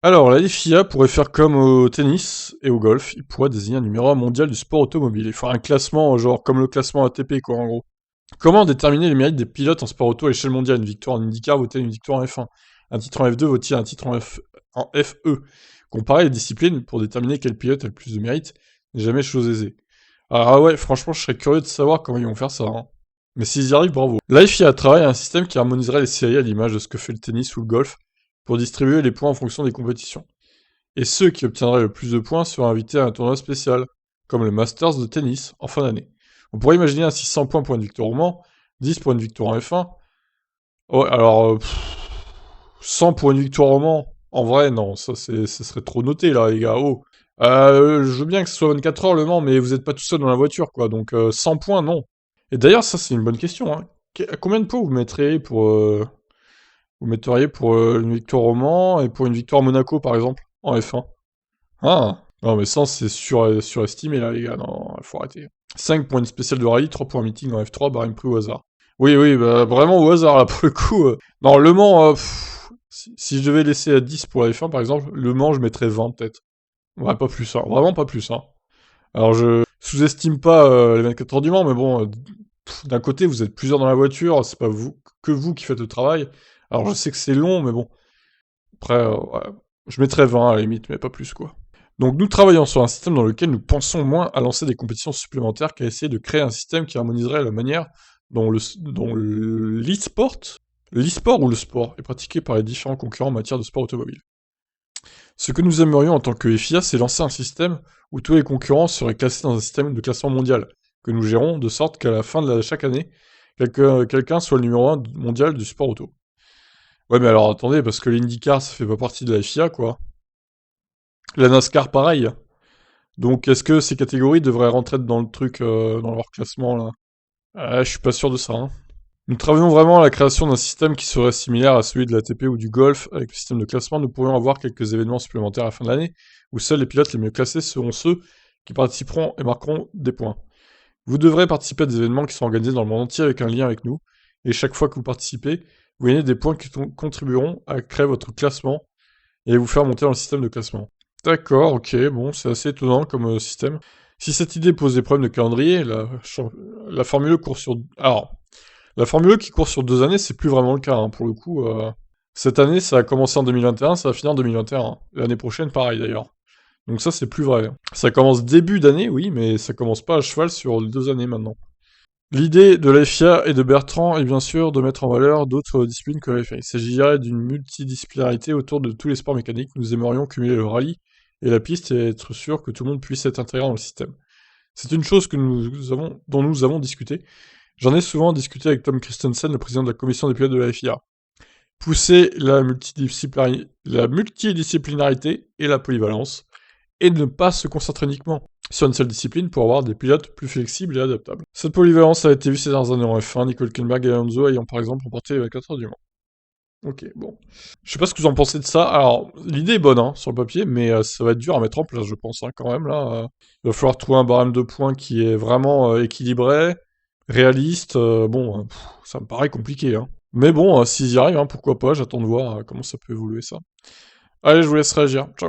Alors, la FIA pourrait faire comme au tennis et au golf, il pourrait désigner un numéro 1 mondial du sport automobile. Il faudra un classement, genre comme le classement ATP, quoi, en gros. Comment déterminer les mérites des pilotes en sport auto à l'échelle mondiale? Une victoire en IndyCar vaut-elle une victoire en F1? Un titre en F2 vaut-il un titre en FE? Comparer les disciplines pour déterminer quel pilote a le plus de mérite n'est jamais chose aisée. Alors ah ouais, franchement, je serais curieux de savoir comment ils vont faire ça, hein. Mais s'ils y arrivent, bravo. La FIA travaille à un système qui harmoniserait les séries à l'image de ce que fait le tennis ou le golf pour distribuer les points en fonction des compétitions. Et ceux qui obtiendraient le plus de points seraient invités à un tournoi spécial, comme le Masters de tennis, en fin d'année. On pourrait imaginer ainsi 100 points pour une victoire au Mans, 10 pour une victoire en F1. Ouais, alors, 100 pour une victoire au Mans, en vrai, non, ça serait trop noté, là, les gars, oh. Je veux bien que ce soit 24 heures le Mans, mais vous êtes pas tout seul dans la voiture, quoi, donc 100 points, non. Et d'ailleurs, ça, c'est une bonne question, hein. Combien de points vous mettriez pour, vous metteriez pour une victoire au Mans et pour une victoire à Monaco, par exemple, en F1? Ah! Non, mais 100, c'est surestimé, là, les gars, non, faut arrêter. 5 pour une spéciale de rallye, 3 pour un meeting en F3, barème pris au hasard. Oui, oui, bah, vraiment au hasard, là, pour le coup. Non, Le Mans, si je devais laisser à 10 pour la F1, par exemple, Le Mans, je mettrais 20, peut-être. Ouais, pas plus, hein, vraiment pas plus, hein. Alors, je sous-estime pas les 24 heures du Mans, mais bon, d'un côté, vous êtes plusieurs dans la voiture, c'est pas vous qui faites le travail. Alors, je sais que c'est long, mais bon. Après, ouais, je mettrais 20 à la limite, mais pas plus, quoi. Donc nous travaillons sur un système dans lequel nous pensons moins à lancer des compétitions supplémentaires qu'à essayer de créer un système qui harmoniserait la manière dont l'e-sport ou le sport est pratiqué par les différents concurrents en matière de sport automobile. Ce que nous aimerions en tant que FIA, c'est lancer un système où tous les concurrents seraient classés dans un système de classement mondial, que nous gérons de sorte qu'à la fin de chaque année, quelqu'un soit le numéro 1 mondial du sport auto. Ouais, mais alors attendez, parce que l'IndyCar, ça fait pas partie de la FIA, quoi. La NASCAR, pareil. Donc, est-ce que ces catégories devraient rentrer dans le truc, dans leur classement, là? Je suis pas sûr de ça, hein. Nous travaillons vraiment à la création d'un système qui serait similaire à celui de l'ATP ou du golf. Avec le système de classement, nous pourrions avoir quelques événements supplémentaires à la fin de l'année, où seuls les pilotes les mieux classés seront ceux qui participeront et marqueront des points. Vous devrez participer à des événements qui sont organisés dans le monde entier avec un lien avec nous, et chaque fois que vous participez, vous gagnez des points qui contribueront à créer votre classement et à vous faire monter dans le système de classement. D'accord, ok, bon, c'est assez étonnant comme système. Si cette idée pose des problèmes de calendrier, la Formule E court sur... Alors, la Formule E qui court sur 2 années, c'est plus vraiment le cas, hein, pour le coup. Cette année, ça a commencé en 2021, ça va finir en 2021. L'année prochaine, pareil d'ailleurs. Donc ça, c'est plus vrai. Ça commence début d'année, oui, mais ça commence pas à cheval sur 2 années maintenant. L'idée de la FIA et de Bertrand est bien sûr de mettre en valeur d'autres disciplines que la FIA. Il s'agirait d'une multidisciplinarité autour de tous les sports mécaniques. Nous aimerions cumuler le rallye et la piste et être sûr que tout le monde puisse être intégré dans le système. C'est une chose dont nous avons discuté. J'en ai souvent discuté avec Tom Christensen, le président de la commission des pilotes de la FIA. Pousser la multidisciplinarité et la polyvalence, et ne pas se concentrer uniquement sur une seule discipline pour avoir des pilotes plus flexibles et adaptables. Cette polyvalence a été vue ces dernières années en F1, Nicole Hülkenberg et Alonso ayant par exemple remporté les 24 heures du Mans. Ok, bon. Je sais pas ce que vous en pensez de ça. Alors, l'idée est bonne, hein, sur le papier, mais ça va être dur à mettre en place, je pense, hein, quand même, là. Il va falloir trouver un barème de points qui est vraiment équilibré, réaliste. Bon, ça me paraît compliqué, hein. Mais bon, s'ils y arrivent, hein, pourquoi pas, j'attends de voir comment ça peut évoluer, ça. Allez, je vous laisse réagir. Ciao.